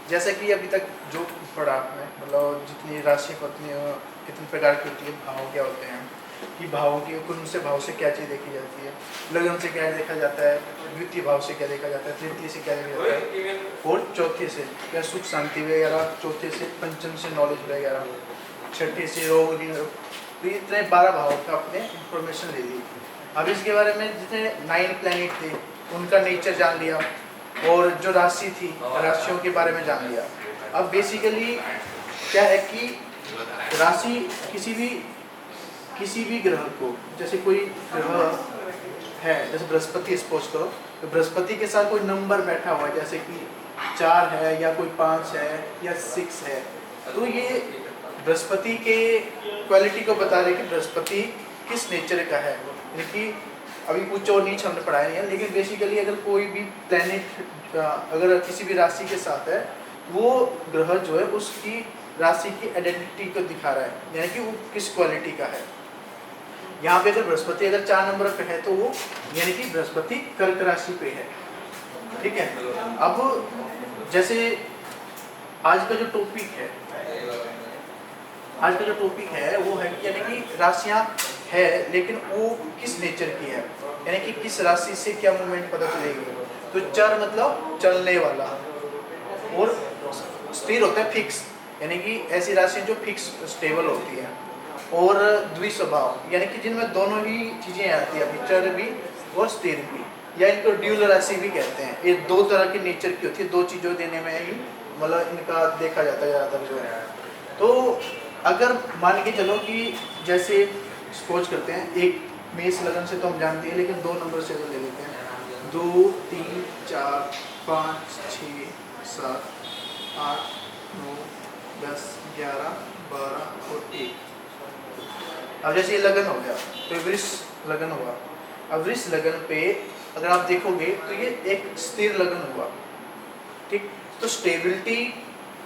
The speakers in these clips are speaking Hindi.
जैसा कि अभी तक जो पढ़ा आपने, मतलब जितनी राशि होती है कितने प्रकार की होती है, भाव क्या होते हैं, कि भावों की कौन से भाव से क्या चीज़ देखी जाती है, लगन से क्या देखा जाता है, द्वितीय भाव से क्या देखा जाता है, तृतीय से क्या देखा जाता है, और चौथे से क्या सुख शांति वगैरह, चौथे से पंचम से नॉलेज वगैरह, छठे से रोग निरोग। तो इतने 12 भावों का आपने इंफॉर्मेशन ले ली। अब इसके बारे में जितने 9 प्लैनेट थे उनका नेचर जान लिया, और जो राशि थी राशियों के बारे में जान लिया। अब बेसिकली क्या है कि राशि किसी भी ग्रह को, जैसे कोई ग्रह है, जैसे बृहस्पति सपोज करो, तो बृहस्पति के साथ कोई नंबर बैठा हुआ है, जैसे कि 4 है या कोई 5 है या 6 है, तो ये बृहस्पति के क्वालिटी को बता रहे कि बृहस्पति किस नेचर का है। यानी अभी कुछ और नीचे हमने पढ़ाया नहीं है, लेकिन बेसिकली अगर कोई भी प्लैनेट अगर किसी भी राशि के साथ है, वो ग्रह जो है उसकी राशि की आइडेंटिटी को दिखा रहा है, यानी कि वो किस क्वालिटी का है। यहाँ पे अगर बृहस्पति अगर 4 नंबर पे है तो वो यानी कि बृहस्पति कर्क राशि पे है, ठीक है। अब जैसे आज का जो टॉपिक है वो है कि यानी कि राशियाँ है, लेकिन वो किस नेचर की है, यानी कि किस राशि से क्या मूवमेंट पता चलेगी। तो चर मतलब चलने वाला, और स्थिर होता है फिक्स, यानी कि ऐसी राशियाँ जो फिक्स स्टेबल होती है, और द्विस्वभाव यानी कि जिनमें दोनों ही चीज़ें आती है, चर भी और स्थिर भी, या इनको ड्यूल राशि भी कहते हैं। ये 2 तरह की नेचर की होती है, 2 चीज़ों देने में ही मतलब इनका देखा जाता है ज़्यादातर जो है। तो अगर मान के चलो कि जैसे सपोज करते हैं, एक मेष लगन से तो हम जानते हैं, लेकिन 2 नंबर से तो ले लेते हैं। 2 3 4 5 6 7 8 9 10 11 12 और 1। अब जैसे ये लगन हो गया तो वृष लगन हुआ। अब वृष लगन पे अगर आप देखोगे तो ये एक स्थिर लगन हुआ, ठीक। तो स्टेबिलिटी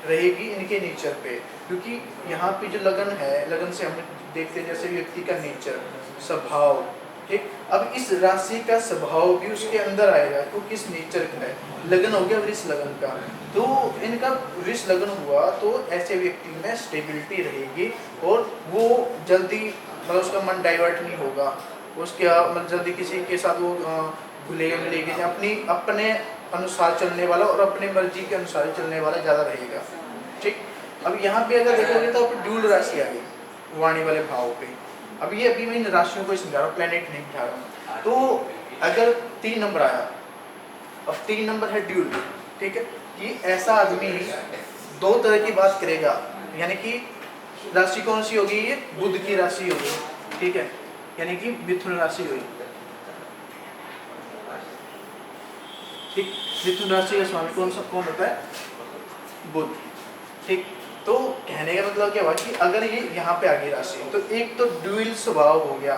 रहेगी इनके नेचर पे, क्योंकि यहाँ पे जो लगन है, लगन से हम देखते हैं जैसे व्यक्ति का नेचर, स्वभाव, ठीक। अब इस राशि का स्वभाव भी उसके अंदर आएगा, तो किस नेचर का है। लगन हो गया वृष लगन का, तो इनका वृष लगन हुआ तो ऐसे व्यक्ति में स्टेबिलिटी रहेगी, और वो जल्दी मतलब उसका मन डाइवर्ट नहीं होगा, उसके मतलब जल्दी किसी के साथ वो घुलेगा मिलेगा, अपने अनुसार चलने वाला और अपने मर्जी के अनुसार चलने वाला ज़्यादा रहेगा, ठीक। अब यहाँ पे अगर देखोगे तो ड्यूल राशि आ गई वाणी वाले भाव पे। अब ये अभी मैं इन राशियों को समझा रहा हूँ, प्लैनेट नहीं बिठा रहा हूँ। तो अगर 3 नंबर आया, अब 3 नंबर है ड्यूल, ठीक है, कि ऐसा आदमी 2 तरह की बात करेगा, यानी कि राशि कौन सी होगी, ये बुध की राशि होगी, ठीक है, यानी कि मिथुन राशि हुई, ठीक। मिथुन राशि का स्वामी कौन होता है, बुध, ठीक। तो कहने का मतलब क्या हुआ कि अगर ये यहाँ पे आ गई राशि, तो एक तो ड्यूल स्वभाव हो गया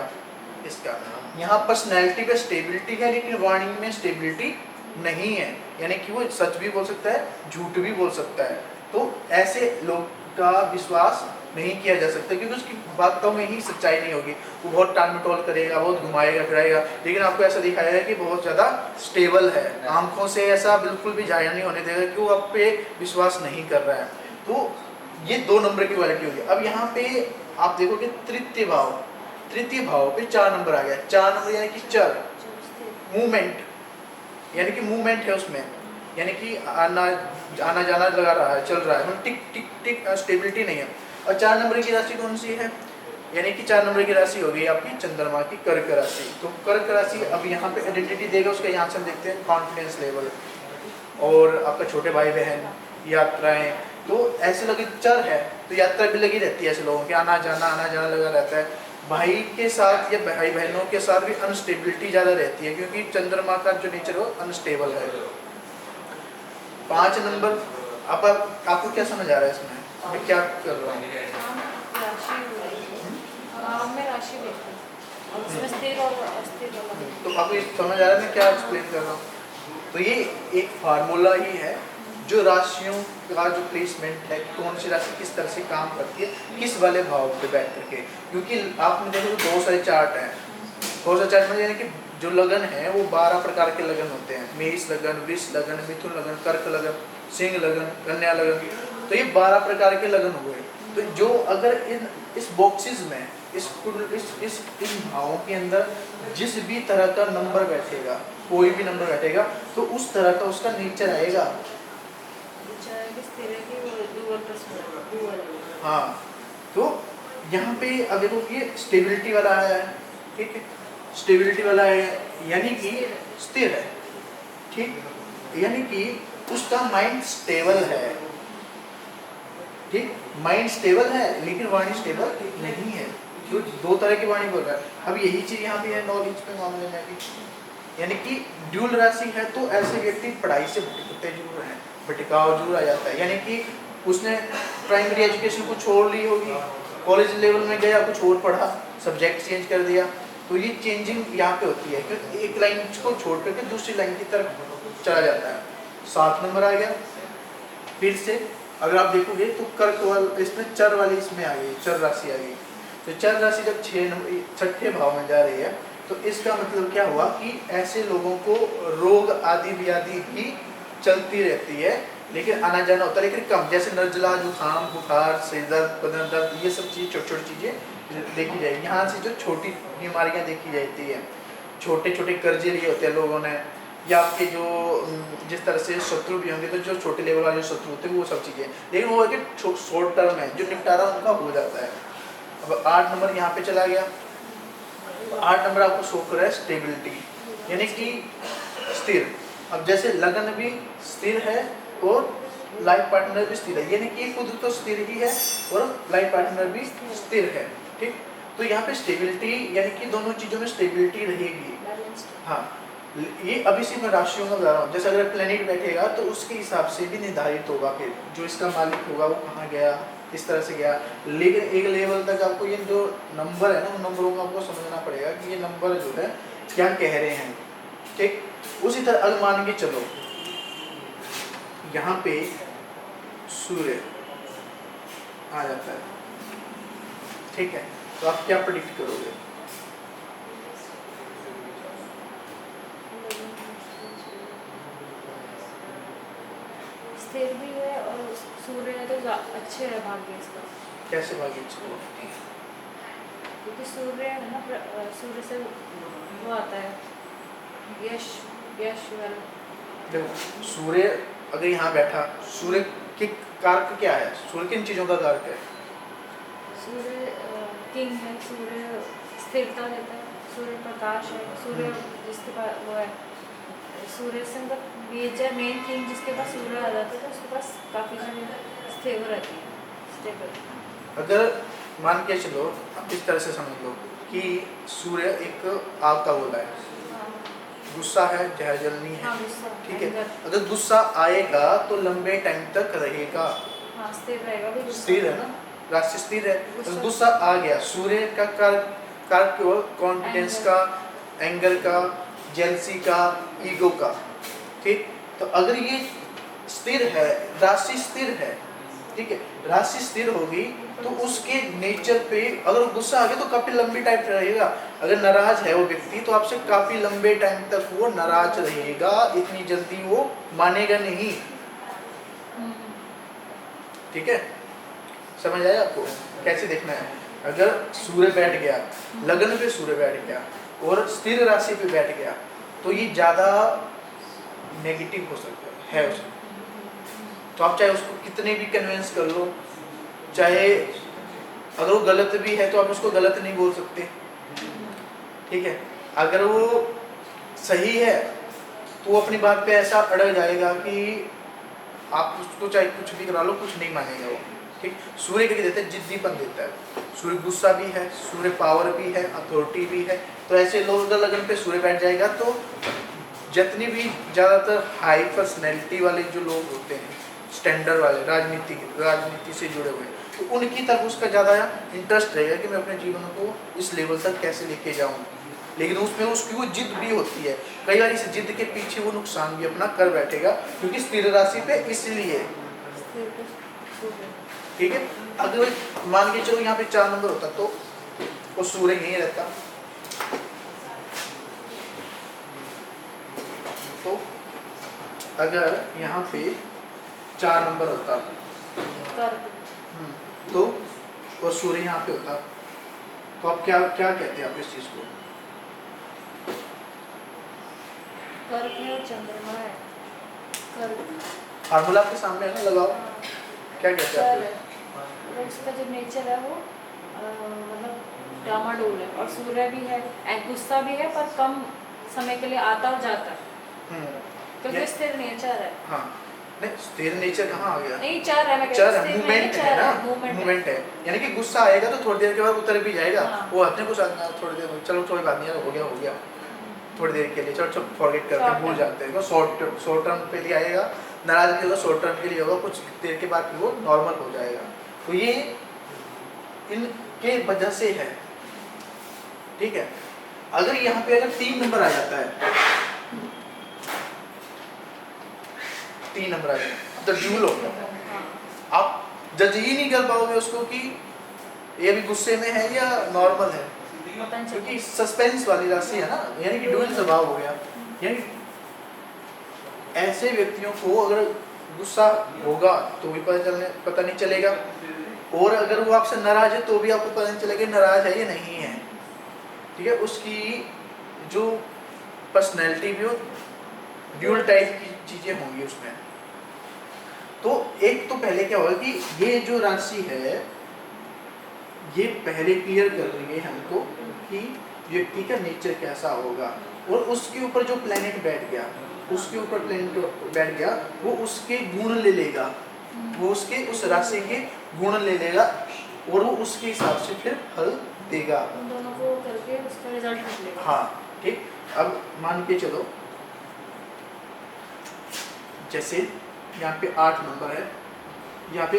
इसका, यहाँ पर्सनैलिटी पे स्टेबिलिटी है, लेकिन वाणी में स्टेबिलिटी नहीं है, यानी कि वो सच भी बोल सकता है, झूठ भी बोल सकता है। तो ऐसे लोग का विश्वास नहीं किया जा सकता, क्योंकि उसकी बातों में ही सच्चाई नहीं होगी। वो बहुत टाल मटोल करेगा, बहुत घुमाएगा फिराएगा, लेकिन आपको ऐसा दिखाया है कि बहुत ज़्यादा स्टेबल है, आंखों से ऐसा बिल्कुल भी जाया नहीं होने देगा कि वो आप पे विश्वास नहीं कर रहा है। तो ये 2 नंबर की क्वालिटी होगी। अब यहाँ पे आप देखोगे तृतीय भाव पे 4 नंबर आ गया। 4 नंबर यानी कि चल, मूवमेंट, यानी कि मूवमेंट है उसमें, यानी कि आना जाना लगा रहा है, चल रहा है, टिक टिक टिक, स्टेबिलिटी नहीं है। और 4 नंबर की राशि कौन सी है, यानी कि 4 नंबर की राशि हो गई आपकी चंद्रमा की कर्क राशि। तो कर्क राशि अब यहाँ पे आइडेंटिटी देगा उसका, यहाँ से हम देखते हैं कॉन्फिडेंस लेवल, और आपका छोटे भाई बहन, यात्राएं, तो ऐसे लगे चर है तो यात्रा भी लगी रहती है, ऐसे लोगों के आना जाना लगा रहता है। भाई के साथ या भाई बहनों के साथ भी अनस्टेबिलिटी ज़्यादा रहती है, क्योंकि चंद्रमा का जो नेचर हो अनस्टेबल है। 5 नंबर, आपको क्या समझ आ रहा है इसमें, मैं क्या कर रहा हूँ, तो आपको समझ आ रहा है मैं क्या एक्सप्लेन कर रहा हूँ। तो ये एक फार्मूला ही है जो राशियों का जो प्लेसमेंट है, कौन सी राशि किस तरह से काम करती है, किस वाले भाव पे बैठ करके। क्योंकि आपने देखो तो बहुत सारे चार्ट हैं, बहुत सारे चार्ट में यानी कि जो लगन है वो 12 प्रकार के लगन होते हैं, मेष लगन, वृष लगन, मिथुन लगन, कर्क लगन, सिंह लगन, कन्या लगन, तो ये 12 प्रकार के लगन हुए। तो जो अगर इस बॉक्सेस में इस भावों के अंदर जिस भी तरह का नंबर बैठेगा, कोई भी नंबर बैठेगा, तो उस तरह का उसका नेचर आएगा। हाँ, तो यहाँ पे अब देखो ये स्टेबिलिटी वाला आया है, ठीक है, स्टेबिलिटी वाला है यानी कि स्थिर है, ठीक, यानी कि उसका माइंड स्टेबल है, ठीक, माइंड स्टेबल है लेकिन वाणी स्टेबल नहीं है। तो दो तरह की वाणी बोल रहा है। अब यही चीज यहाँ पे है नॉलेज पे मामले में भी, यानी कि ड्यूल राशि है तो ऐसे व्यक्ति पढ़ाई से भटकते जरूर हैं, भटकाव जरूर आ जाता है, यानी कि उसने प्राइमरी एजुकेशन को छोड़ ली होगी, कॉलेज लेवल में गया कुछ और पढ़ा, सब्जेक्ट चेंज कर दिया, तो ये चेंजिंग यहाँ पे होती है कि एक लाइन को छोड़ करके दूसरी लाइन की तरफ चला जाता है। 7 नंबर आ गया, फिर से अगर आप देखोगे तो कर्क वाला इसमें चर वाली इसमें आ गई, चर राशि आ गई। तो चर राशि जब 6 नंबर 6ठे भाव में जा रही है तो इसका मतलब क्या हुआ कि ऐसे लोगों को रोग आदि व्याधि भी चलती रहती है, लेकिन आना जाना होता है लेकिन कम, जैसे नज़ला, जुकाम, बुखार, सिर दर्द, बदन दर्द, ये सब चीज़ छोटी छोटी चीज़ें देखी जाएगी। यहाँ से जो छोटी बीमारियाँ देखी जाती है, छोटे छोटे कर्जे लिए होते हैं लोगों ने, या आपके जो जिस तरह से शत्रु भी होंगे तो जो छोटे लेवल वाले शत्रु होते हैं वो सब चीज़ें, लेकिन वो है कि शॉर्ट टर्म है, जो निपटारा उनका हो जाता है। अब 8 नंबर यहाँ पे चला गया, 8 नंबर आपको शो कर रहा है स्टेबिलिटी, यानी कि स्थिर। अब जैसे लगन भी स्थिर है और लाइफ पार्टनर भी स्थिर है, यानी कि खुद तो स्थिर ही है और लाइफ पार्टनर भी स्थिर है, ठीक। तो यहाँ पे स्टेबिलिटी यानी कि दोनों चीज़ों में स्टेबिलिटी रहेगी। हाँ, ये अभी से मैं राशियों का बता रहा हूँ, जैसे अगर प्लेनेट बैठेगा तो उसके हिसाब से भी निर्धारित होगा फिर जो इसका मालिक होगा वो कहाँ गया, इस तरह से गया। लेकिन एक लेवल तक आपको ये जो नंबर है ना, उन नंबरों को आपको समझना पड़ेगा कि ये नंबर जो है क्या कह रहे हैं, ठीक। उसी तरह अगर मान के चलो यहाँ पे सूर्य आ जाता है, ठीक है, तो आप क्या प्रेडिक्ट करोगे? स्थिर भी है और सूर्य है तो अच्छे है भाग्य इसका। कैसे भाग्य अच्छे? क्योंकि सूर्य है ना, सूर्य से वो आता है यश, यश वाला। देखो सूर्य अगर यहाँ बैठा, सूर्य के कारक क्या है? सूर्य किन चीजों का कारक है? सूर्य किंग है, सूर्य स्थिरता देता है, सूर्य प्रकाश है, सूर्य जिसके पास वो है, सूर्य से मतलब ये जो मेन किंग जिसके पास सूर्य आ जाता है तो उसके पास काफ़ी चीज़ें स्थिर रहती है, स्टेबल। अगर मान के चलो आप इस तरह से समझ लो कि सूर्य एक आग का गोला है, गुस्सा है, जहर जलनी है, ठीक है। अगर गुस्सा आएगा तो लंबे टाइम तक रहेगा, हाँ स्थिर रहेगा, स्थिर है ना, राशि स्थिर है। तो गुस्सा आ गया, सूर्य का कारक कॉन्फिडेंस का, एंगर का, जेलसी का, ईगो का, ठीक। तो अगर ये स्थिर है, राशि स्थिर है, ठीक है, राशि स्थिर होगी तो उसके नेचर पे अगर गुस्सा आ गया तो काफी लंबी टाइम रहेगा। अगर नाराज है वो व्यक्ति तो आपसे काफी लंबे टाइम तक वो नाराज रहेगा, इतनी जल्दी वो मानेगा नहीं, ठीक है। समझ आया आपको कैसे देखना है? अगर सूर्य बैठ गया, लगन पे सूर्य बैठ गया और स्थिर राशि पे बैठ गया तो ये ज्यादा नेगेटिव हो सकता है उसमें। तो आप चाहे उसको कितने भी कन्विंस कर लो, चाहे अगर वो गलत भी है तो आप उसको गलत नहीं बोल सकते, ठीक है। अगर वो सही है तो वो अपनी बात पे ऐसा अड़ग जाएगा कि आप उसको चाहे कुछ भी करा लो कुछ नहीं मानेगा वो, ठीक। सूर्य क्या देता है? जिद्दीपन देता है। सूर्य गुस्सा भी है, सूर्य पावर भी है, अथॉरिटी भी है। तो ऐसे लोग अगर लगन पे सूर्य बैठ जाएगा तो जितनी भी ज़्यादातर हाई पर्सनैलिटी वाले जो लोग होते हैं, स्टैंडर्ड वाले, राजनीति से जुड़े हुए, तो उनकी तरफ उसका ज़्यादा इंटरेस्ट रहेगा कि मैं अपने जीवन को इस लेवल तक कैसे लेके जाऊँ। लेकिन उसमें उसकी वो जिद भी होती है, कई बार इस जिद के पीछे वो नुकसान भी अपना कर बैठेगा क्योंकि स्थिर राशि पे इसलिए, ठीक है। अगर मान के चलो यहाँ पे 4 नंबर होता तो वो सूर्य यहीं रहता, तो अगर यहाँ पे 4 नंबर होता कर्क, तो और सूर्य यहाँ पे होता, तो आप क्या क्या कहते हैं आप इस चीज को? कर्क है और चंद्रमा है। कर्क फार्मूला आपके सामने है ना, लगाओ। क्या कहते हैं चर आप? है, मतलब उसका जो नेचर है वो मतलब डामाडोल है, और सूर्य भी है, गुस्सा भी है पर कम समय के लिए आता और जाता है, क्योंकि ये- स्थिर नेचर है। हाँ, नहीं स्थिर नेचर कहाँ आ गया? नहीं, चर है, मैं चर है, स्थिर नहीं, मूवमेंट है चर ना, मूवमेंट मूवमेंट है। यानी कि गुस्सा आएगा तो थोड़ी देर के बाद उतर भी जाएगा। हाँ। वो अपने कुछ थोड़ी देर में, चलो कोई बात नहीं है, हो गया थोड़ी देर के लिए, चलो चलो फॉरगेट करते हैं, Short भूल term। जाते हैं। वो शॉर्ट टर्म पे लिए आएगा, नाराज भी होगा, शॉर्ट टर्म के लिए होगा, कुछ देर के बाद वो नॉर्मल हो जाएगा। तो ये इनके वजह से है, ठीक है। अगर यहाँ पे अगर 3 नंबर आ जाता है, 3 नंबर आ जाए तो ड्यूल हो गया, हाँ, आप जज ही नहीं कर पाओगे उसको कि ये अभी गुस्से में है या नॉर्मल है, पता नहीं क्योंकि चलता। सस्पेंस वाली राशि है ना, यानी कि ड्यूल स्वभाव हो गया। यानी ऐसे व्यक्तियों को अगर गुस्सा होगा तो भी पता नहीं चलेगा, और अगर वो आपसे नाराज है तो भी आपको पता नहीं चलेगा नाराज है या नहीं है, ठीक है। उसकी जो पर्सनैलिटी भी हो, ड्यूल टाइप की चीजें होंगी उसमें। तो एक तो पहले क्या होगा कि ये जो राशि है ये पहले क्लियर कर रही है हमको कि व्यक्ति का नेचर कैसा होगा, और उसके ऊपर जो प्लेनेट बैठ गया, उसके ऊपर प्लेनेट बैठ गया, वो उसके गुण ले लेगा, वो उसके उस राशि के गुण ले लेगा, और वो उसके हिसाब से फिर फल देगा। उन दोनों को करके उसका रिजल्ट निकलेगा। हाँ, ठीक। अब मान के चलो, जैसे यहाँ पे 8 नंबर है, यहाँ पे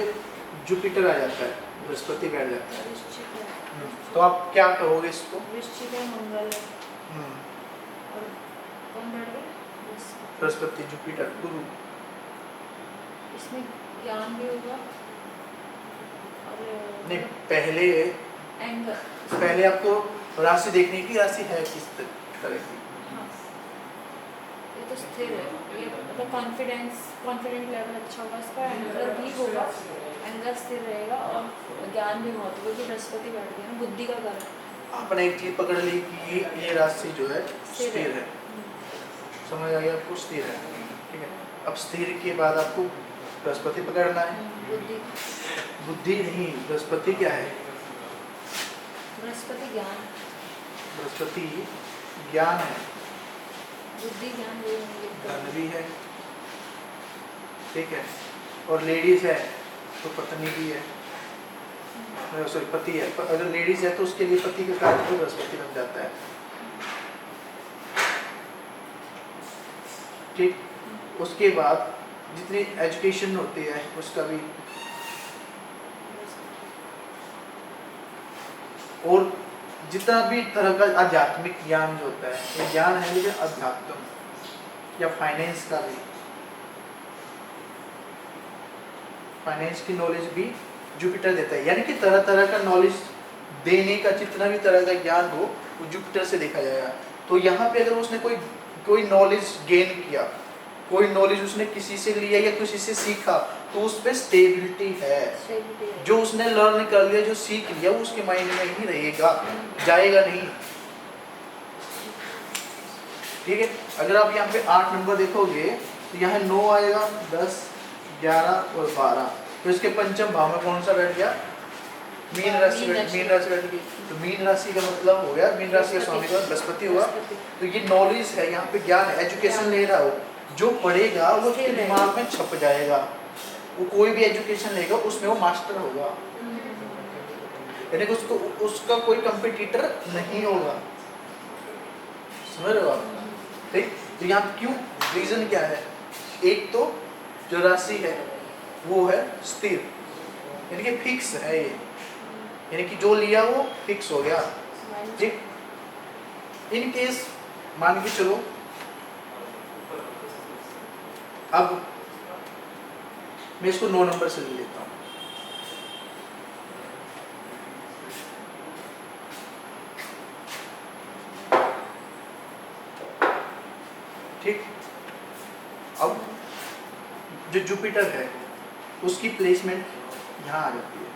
जुपिटर आ जाता है, बृहस्पति बैठ जाता है, वृश्चिक है, तो आप क्या कहोगे इसको? वृश्चिक है, मंगल है, हम्म, और कौन बैठ गया? बृहस्पति। बृहस्पति, जुपिटर, गुरु। इसमें ज्ञान भी होगा और नहीं, पहले एंगर। आपको राशि देखने की, राशि है किस तरह की। हाँ, ये तो स्थिर है, ये मतलब कॉन्फिडेंट लेवल अच्छा होगा इसका, एंगर भी होगा, एंगर स्थिर रहेगा, और ज्ञान भी बहुत होगा, क्योंकि बृहस्पति बैठ गया ना, बुद्धि का घर है। आपने एक चीज पकड़ ली कि ये राशि जो है स्थिर है, समझ आ गया आपको, स्थिर है, ठीक है। अब स्थिर के बाद आपको बृहस्पति पकड़ना है। बुद्धि, बुद्धि नहीं, बृहस्पति क्या है? बृहस्पति ज्ञान, बृहस्पति ज्ञान है, बुद्धि ज्ञान भी धन भी है, ठीक है। और लेडीज है तो पत्नी भी है, सॉरी पति है। अगर लेडीज है तो उसके लिए पति का कार्य तो बृहस्पति बन जाता है, ठीक। उसके बाद जितनी एजुकेशन होती है उसका भी, और जितना भी तरह का आध्यात्मिक ज्ञान जो होता है, ये ज्ञान है लेकिन अध्यात्म या फाइनेंस का भी, फाइनेंस की नॉलेज भी जुपिटर देता है। यानी कि तरह तरह का नॉलेज देने का, जितना भी तरह का ज्ञान हो वो जुपिटर से देखा जाएगा। तो यहाँ पे अगर उसने कोई नॉलेज गेन किया, कोई नॉलेज उसने किसी से लिया या किसी से सीखा, तो उस पर स्टेबिलिटी है। जो उसने लर्न कर लिया, जो सीख लिया, वो उसके माइंड में ही रहेगा, जाएगा नहीं, ठीक है। अगर आप यहाँ पे 8 नंबर देखोगे तो यहाँ 9 आएगा, 10, 11 और 12, तो इसके पंचम भाव में कौन सा बैठ गया? मीन राशि बैठ गई। तो मीन राशि का मतलब हो गया, मीन राशि का स्वामी का बृहस्पति हुआ। तो ये नॉलेज है, यहाँ पे ज्ञान, एजुकेशन ले रहा हो, जो पढ़ेगा वो उसके दिमाग में छप जाएगा। वो कोई भी एजुकेशन लेगा उसमें वो मास्टर होगा, यानी कि उसका कोई कंपटीटर नहीं होगा, समझ रहे हो आप? ठीक। तो यहाँ क्यों, रीजन क्या है? एक तो जो राशि है वो है स्थिर, यानी कि फिक्स है ये, यानी कि जो लिया वो फिक्स हो गया, ठीक। इन केस मान के चलो, अब मैं इसको 9 नंबर से ले लेता हूँ, ठीक। अब जो जुपिटर है उसकी प्लेसमेंट यहाँ आ जाती है।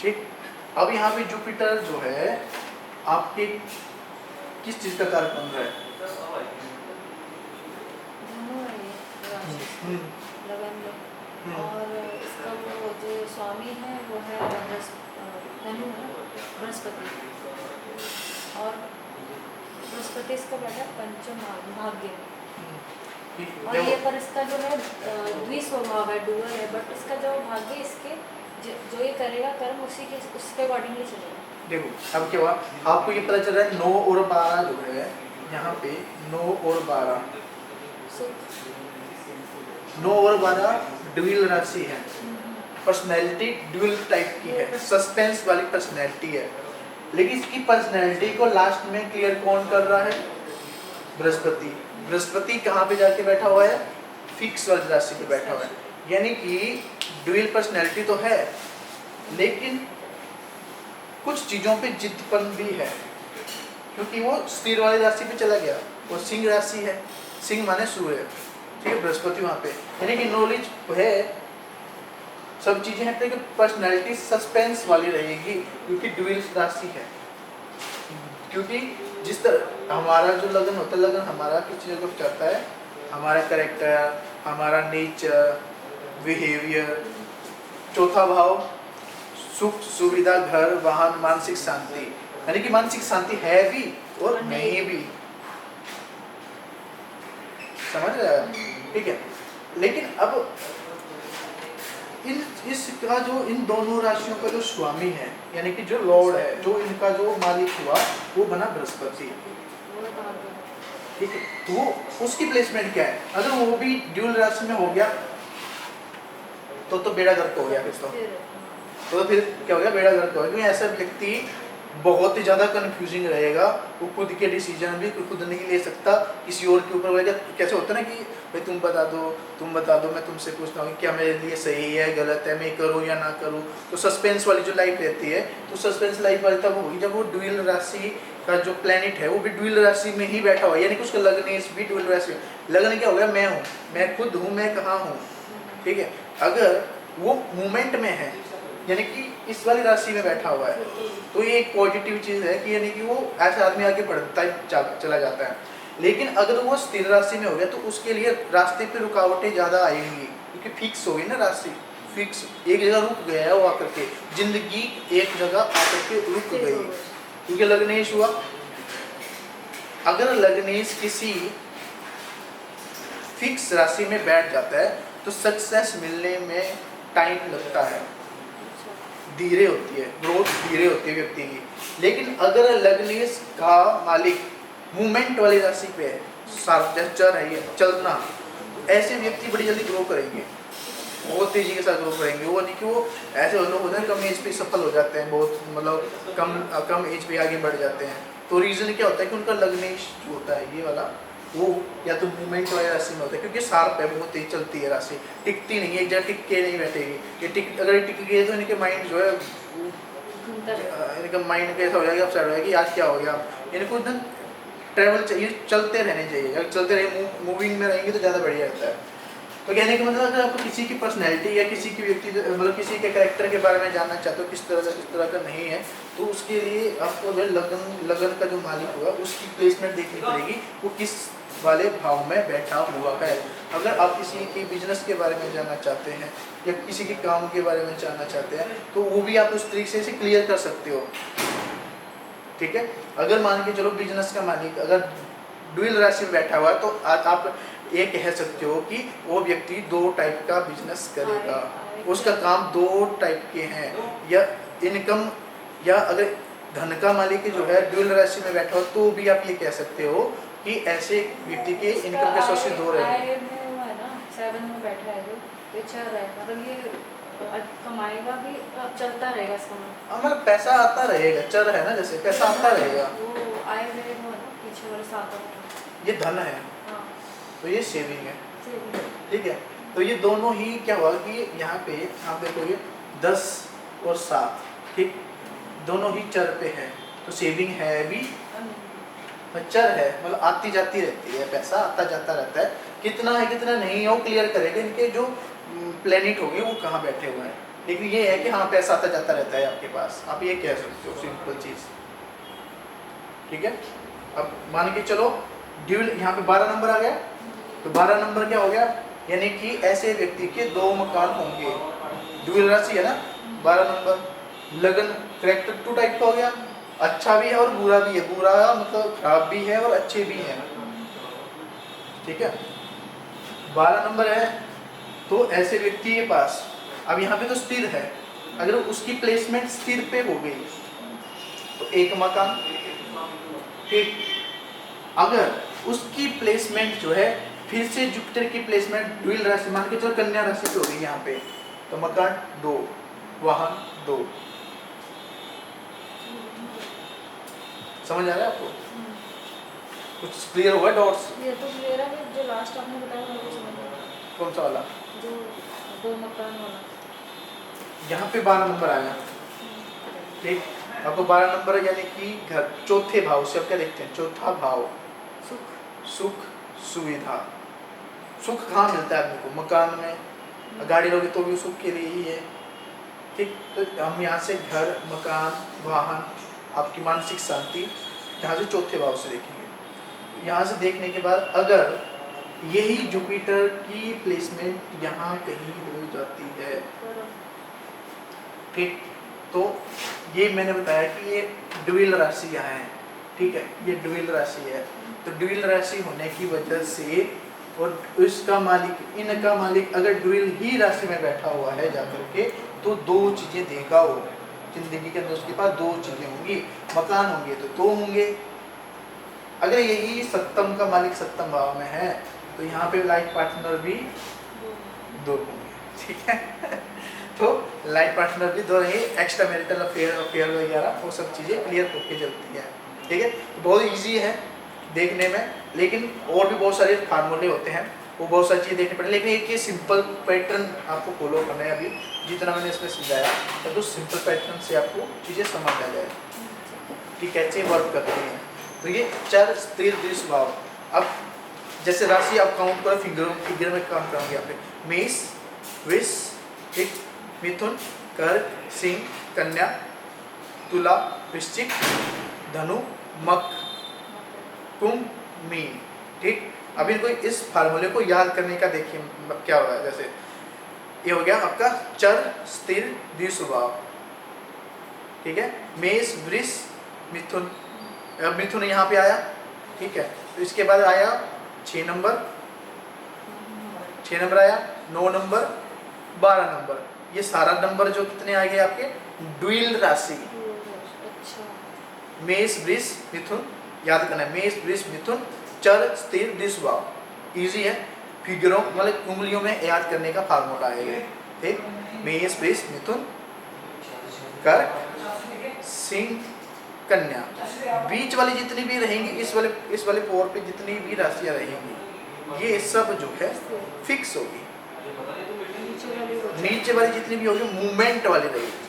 ठीक, अब यहाँ पे जुपिटर जो है आपके किस चीज का कारक बन रहा है? धनु है ये राशि, हम्म, लगन में, और इसका वो जो स्वामी है वो है धनु है बृहस्पति, और बृहस्पति इसका बैठा पंचम भाग्य में। ठीक, और ये पर इसका जो है द्विस्वभाव है, डुअल है, बट इसका जो भाग्य इसके जो ये करेगा कर्म उसी के उसके अकॉर्डिंगली चलेगा। देखो अब क्या हुआ, आपको ये पता चल रहा है 9 और 12 जो है यहाँ पे 9 और 12, सुख 9 और 12 ड्यूल राशि है, पर्सनैलिटी ड्यूल टाइप की है, सस्पेंस वाली पर्सनैलिटी है। लेकिन इसकी पर्सनैलिटी को लास्ट में क्लियर कौन कर रहा है? बृहस्पति। बृहस्पति कहाँ पे जाके बैठा हुआ है? फिक्स वाली राशि पे बैठा हुआ है, यानी कि ड्यूल पर्सनैलिटी तो है लेकिन कुछ चीजों पे जिद्दपन भी है, क्योंकि वो स्थिर वाली राशि पे चला गया, वो सिंह राशि है, सिंह माने सूर्य, ठीक है, बृहस्पति वहाँ पे, यानी कि नॉलेज है, सब चीजें हैं, लेकिन पर्सनैलिटी सस्पेंस वाली रहेगी क्योंकि ड्यूल राशि है। क्योंकि जिस तरह हमारा जो लगन होता है, लगन हमारा किस चीज़ को चाहता है? हमारा कैरेक्टर, हमारा नेचर, बिहेवियर। चौथा भाव सुख सुविधा, घर वाहन, मानसिक शांति, यानी कि मानसिक शांति है भी और नहीं भी, समझ रहे हैं? ठीक है, लेकिन अब इसका जो इन दोनों राशियों का जो स्वामी है, यानी कि जो लॉर्ड है, जो इनका जो मालिक हुआ वो बना बृहस्पति, ठीक है, तो वो उसकी प्लेसमेंट क्या है? अगर वो भी ड्यूल राशि में हो गया तो बेड़ा गर्क हो गया फिर तो फिर क्या हो गया? बेड़ा गर्क हो गया, क्योंकि ऐसा व्यक्ति बहुत ही ज़्यादा कंफ्यूजिंग रहेगा, वो खुद के डिसीजन भी खुद नहीं ले सकता, किसी और के ऊपर रहेगा। कैसे होता है ना कि भाई तुम बता दो, मैं तुमसे पूछता हूँ क्या मेरे लिए सही है गलत है, मैं करूँ या ना करूँ। तो सस्पेंस वाली जो लाइफ रहती है, तो सस्पेंस लाइफ वाली तब होगी जब वो ड्यूल राशि का जो प्लेनेट है वो भी ड्यूल राशि में ही बैठा हुआ है, यानी कि उसका लगन भी ड्यूल राशि में। लगन क्या हो गया? मैं हूँ, मैं खुद हूँ, मैं कहाँ हूँ, ठीक है। अगर वो मूवमेंट में है, यानी कि इस वाली राशि में बैठा हुआ है, तो ये एक पॉजिटिव चीज़ है कि यानी कि वो ऐसा आदमी आगे बढ़ता ही चला जाता है। लेकिन अगर वो स्थिर राशि में हो गया तो उसके लिए रास्ते पे रुकावटें ज़्यादा आएंगी, क्योंकि फिक्स होगी ना राशि, फिक्स एक जगह रुक गया है वो आकर के, जिंदगी एक जगह आकर के रुक गई, क्योंकि लग्नेश हुआ। अगर लग्नेश किसी फिक्स राशि में बैठ जाता है तो सक्सेस मिलने में टाइम लगता है, धीरे होती है, ग्रोथ धीरे होती है व्यक्ति की। लेकिन अगर लग्नेश का मालिक मूवमेंट वाली राशि पे है, चल रही है, चलना, तो ऐसे व्यक्ति बड़ी जल्दी ग्रो करेंगे, बहुत तेजी के साथ ग्रो करेंगे। वो नहीं कि वो ऐसे लोग होते हैं कम एज पे सफल हो जाते हैं, बहुत मतलब कम एज पे आगे बढ़ जाते हैं। तो रीज़न क्या होता है कि उनका लग्नेश जो होता है ये वाला, वो या तो मूवमेंट वाली राशि में होता है, क्योंकि शार्प है, बहुत तेज चलती है राशि, टिकती नहीं है, एक जगह टिक के नहीं बैठेगी। ये अगर टिक गई तो इनके माइंड जो है, इनका माइंड कैसा हो जाएगा, अपसेट हो जाएगा कि आज क्या हो गया। इनको एकदम ट्रैवल चाहिए, चलते रहने चाहिए, अगर चलते रहे मूविंग में रहेंगे तो ज़्यादा बढ़िया रहता है। तो कहने का मतलब अगर आपको किसी की पर्सनैलिटी या किसी की व्यक्ति मतलब किसी के कैरेक्टर के बारे में जानना चाहते हो किस तरह का नहीं है, तो उसके लिए आपको जो लगन का जो मालिक होगा उसकी प्लेसमेंट देखनी पड़ेगी, वो किस वाले भाव में बैठा हुआ है। अगर आप किसी के बिजनेस के बारे में जानना चाहते हैं या किसी के काम के बारे में जानना चाहते हैं तो वो भी आप उस तरीके से क्लियर कर सकते हो, ठीक है। अगर मान के चलो बिजनेस का मालिक अगर ड्यूल राशि में बैठा हुआ है तो आप ये कह सकते हो कि वो व्यक्ति 2 टाइप का बिजनेस करेगा, उसका काम 2 टाइप के हैं, या इनकम, या अगर धन का मालिक जो है ड्यूल राशि में बैठा हो तो भी आप ये कह सकते हो कि ऐसे व्यक्ति के इनकम के सोर्स 2 रहेंगे। 7 में बैठा है जो ये चल रहा है, मतलब ये कमाएगा भी, अब चलता रहेगा इसका मतलब पैसा आता रहेगा, चल रहा है ना, जैसे पैसा आता रहेगा, वो आए हुए वो ना पीछे वाले 7 ये धन है, हाँ तो ये सेविंग है, सेविंग। ठीक है। तो ये दोनों ही क्या हुआ कि यहाँ पे आप देखोगे 10 और 7, ठीक, दोनों ही चर पे है, तो सेविंग है भी, चर है, मतलब आती जाती रहती है, पैसा आता जाता रहता है, कितना है कितना नहीं है वो क्लियर करेगा, इनके जो प्लेनेट होंगे वो कहाँ बैठे हुए हैं। लेकिन ये है कि हाँ पैसा आता जाता रहता है आपके पास, आप ये कह सकते हो सिंपल चीज़, ठीक है। अब मान के चलो ड्यूल यहाँ पे 12 नंबर आ गया, तो 12 नंबर क्या हो गया, यानी कि ऐसे व्यक्ति के 2 मकान होंगे, ड्यूल राशि है ना 12 नंबर। लगन करेक्टर 2 टाइप का हो गया, अच्छा भी है और बुरा भी है, बुरा मतलब खराब भी है और अच्छे भी हैं, ठीक है। 12 नंबर है तो ऐसे व्यक्ति के पास, अब यहाँ पे तो स्थिर है, अगर उसकी प्लेसमेंट स्थिर पे हो गई तो 1 मकान, ठीक। अगर उसकी प्लेसमेंट जो है फिर से जुपिटर की प्लेसमेंट ड्यूल राशि मान के चलो कन्या राशि पे हो गई यहाँ पे, तो मकान 2, वाहन 2। समझ आ रहा है आपको? कुछ क्लियर हुआ डॉट्स? ये तो क्लियर है, जो लास्ट आपने बताया मेरे को समझ आया। कौन सा वाला? जो 2 मकान वाला। यहाँ पे 12 नंबर आया, ठीक। आपको 12 नंबर यानी कि घर, चौथे भाव से आप क्या देखते हैं, चौथा भाव, सुख, सुख सुविधा। सुख कहाँ मिलता है आदमी को, मकान में, गाड़ी लोगे तो भी सुख के लिए ही है, ठीक। तो हम यहाँ से घर, मकान, वाहन, आपकी मानसिक शांति यहाँ से चौथे भाव से देखेंगे। यहाँ से देखने के बाद अगर यही जुपिटर की प्लेसमेंट यहाँ कहीं हो जाती है, ठीक, तो ये मैंने बताया कि ये ड्यूल राशि यहाँ है, ठीक है, ये ड्यूल राशि है। तो ड्यूल राशि होने की वजह से और इसका मालिक, इनका मालिक अगर ड्यूल ही राशि में बैठा हुआ है जाकर के, तो 2 चीज़ें देगा वो जिंदगी के अंदर, उसके पास 2 चीज़ें होंगी, मकान होंगे तो 2 होंगे। अगर यही सप्तम का मालिक सप्तम भाव में है तो यहाँ पे लाइफ पार्टनर भी 2 होंगे, ठीक है। तो लाइफ पार्टनर भी 2 रहेंगे, एक्स्ट्रा मैरिटल अफेयर वगैरह वो सब चीज़ें क्लियर होकर चलती हैं, ठीक है। तो बहुत ईजी है देखने में, लेकिन और भी बहुत सारे फार्मूले होते हैं, वो बहुत सारी चीज़ें देखनी पड़े, लेकिन एक ये सिंपल पैटर्न आपको फॉलो करना है। अभी जितना मैंने इसमें समझाया तो सिंपल पैटर्न से आपको चीज़ें समझ आ जाए कि कैसे वर्क करती हैं। तो ये चर स्थिर दृश्य भाव। अब जैसे राशि आप काउंट करो, फिगर में काम करोगे आप, मेष, वृष, ठीक, मिथुन, कर्क, सिंह, कन्या, तुला, वृश्चिक, धनु, मकर, कुंभ, मीन, ठीक। अभी इनको इस फार्मूले को याद करने का देखिए क्या होगा। जैसे ये हो गया आपका चर स्थिर द्विस्वभाव, ठीक है, मेष, वृष, मिथुन, मिथुन यहाँ पे आया, ठीक है। तो इसके बाद आया 6 नंबर, 6 नंबर आया, 9 नंबर, 12 नंबर, ये सारा नंबर जो कितने आ गए आपके ड्यूल राशि, मेष, वृष, मिथुन, याद करना है, मेष, वृष, मिथुन, चर स्थिर द्विस्वभाव। इजी है, फिगरों मतलब उंगलियों में याद करने का फार्मूला है, ठीक। मेष, वृष, मिथुन, कर्क, सिंह, कन्या, बीच वाली जितनी भी रहेंगी, इस वाले पोर पे जितनी भी राशियां रहेंगी ये सब जो है फिक्स होगी, नीचे वाली जितनी भी होगी मूवमेंट वाली रहेगी।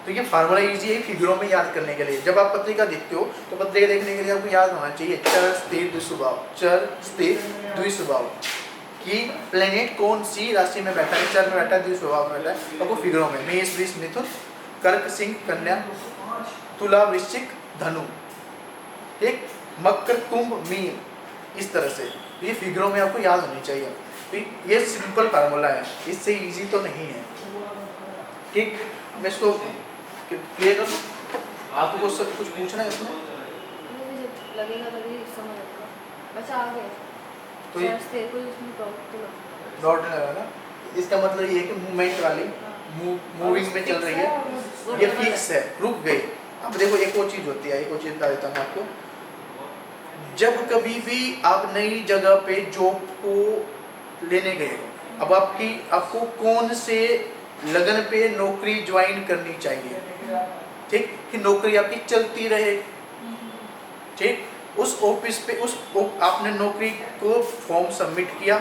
तो ये फार्मूला इजी है फिगरों में याद करने के लिए। जब आप पत्रिका देखते हो तो पत्रिका देखने के लिए आपको याद होना चाहिए चर स्थिर द्विस्वभाव, चर स्थिर द्विस्वभाव कि प्लेनेट कौन सी राशि में बैठा है, चर में बैठा है, द्विस्वभाव में बैठा है, आपको फिगरों में मेष, वृष, मिथुन, कर्क, सिंह, कन्या, तुला, वृश्चिक, धनु, ठीक, मकर, कुंभ, मीन, इस तरह से ये फिगरों में आपको याद होनी चाहिए। तो ये सिंपल फार्मूला है, इससे इजी तो नहीं है, ठीक। मैं इसको क्लियर कर दूं, आपको सब कुछ पूछना है इसमें, लगेगा तभी समझ आएगा, बस आ गए तो ये कोई उसमें प्रॉब्लम डॉट नहीं लगा ना, इसका मतलब ये है कि मूवमेंट वाली मूविंग में चल रही है, ये फिक्स है, रुक गई। अब देखो एक और चीज होती है, एक और चीज बता देता हूँ आपको, जब कभी भी आप नई जगह पे जॉब को लेने गए, अब आपको कौन से लगन पे नौकरी ज्वाइन करनी चाहिए, ठीक, कि नौकरी आपकी चलती रहे, ठीक। उस ऑफिस पे आपने नौकरी को फॉर्म सबमिट किया,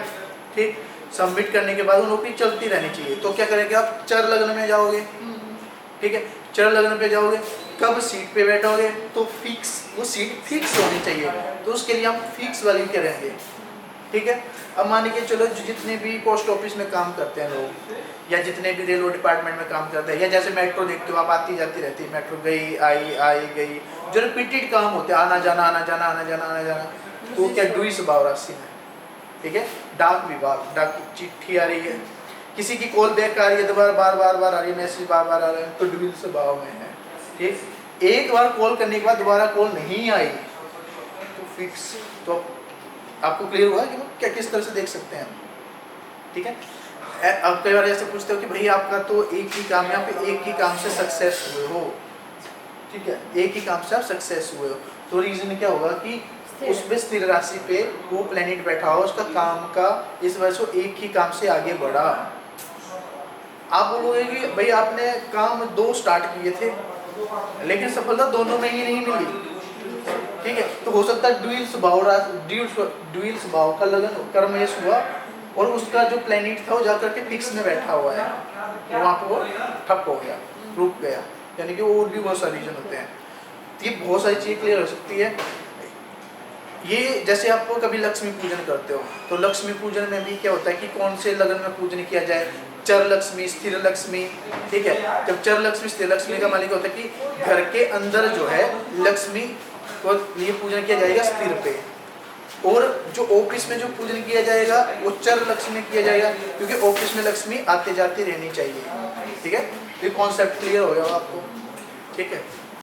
ठीक, सबमिट करने के बाद वो नौकरी चलती रहनी चाहिए, तो क्या करेंगे आप चर लग्न में जाओगे, ठीक है, चर लग्न पे जाओगे, कब सीट पे बैठोगे तो फिक्स, वो सीट फिक्स होनी चाहिए, तो उसके लिए हम फिक्स वाली करेंगे, ठीक है। अब मान के चलो जितने भी पोस्ट ऑफिस में काम करते हैं लोग, या जितने भी रेलवे डिपार्टमेंट में काम करते हैं, या जैसे मेट्रो देखते हो आप, आती जाती रहती है मेट्रो, गई आई आई गई, जो रिपीटेड काम होते हैं, आना जाना आना जाना आना जाना आना जाना, तो क्या डुई स्वभाव राशि में, ठीक है। डाक विभाग, डाक चिट्ठी आ रही है, किसी की कॉल बैक आ रही है, दोबारा बार बार बार आ रही है, मैसेज बार बार आ रहा है, तो डुई स्वभाव में है, ठीक। एक बार कॉल करने के बाद दोबारा कॉल नहीं आई तो फिक्स। तो आपको क्लियर हुआ कि क्या किस तरह से देख सकते हैं हम, ठीक है। अब कई बार ऐसे पूछते हो कि भाई आपका तो एक ही काम है, आप एक ही काम से सक्सेस हुए हो, ठीक है, एक ही काम से आप सक्सेस हुए हो, तो रीजन क्या होगा कि उसमें स्थिर राशि पे वो प्लेनेट बैठा हो, उसका काम का इस वजह से एक ही काम से आगे बढ़ा। आप बोलोगे कि भाई आपने काम 2 स्टार्ट किए थे लेकिन सफलता दोनों में ही नहीं मिली, ठीक है, तो हो सकता है ड्यूल स्वभाव का लगन कर्मयश हुआ और उसका जो प्लेनेट था वो जाकर के फिक्स में बैठा हुआ है, तो वहाँ पे वो ठप हो गया, रुक गया, यानी कि और भी बहुत सारे रीजन होते हैं। ये बहुत सारी चीज़ क्लियर हो सकती है। ये जैसे आप कभी लक्ष्मी पूजन करते हो, तो लक्ष्मी पूजन में भी क्या होता है कि कौन से लगन में पूजन किया जाए, चर लक्ष्मी, स्थिर लक्ष्मी, ठीक है। जब चर लक्ष्मी, स्थिर लक्ष्मी का मालिक होता है कि घर के अंदर जो है लक्ष्मी को ये पूजन किया जाएगा स्थिर पे, और जो ऑफिस में जो पूजन किया जाएगा वो चर लक्ष्मी किया जाएगा, क्योंकि ऑफिस में लक्ष्मी आते जाते रहनी चाहिए, ठीक है। ये कॉन्सेप्ट क्लियर हो गया आपको, ठीक है।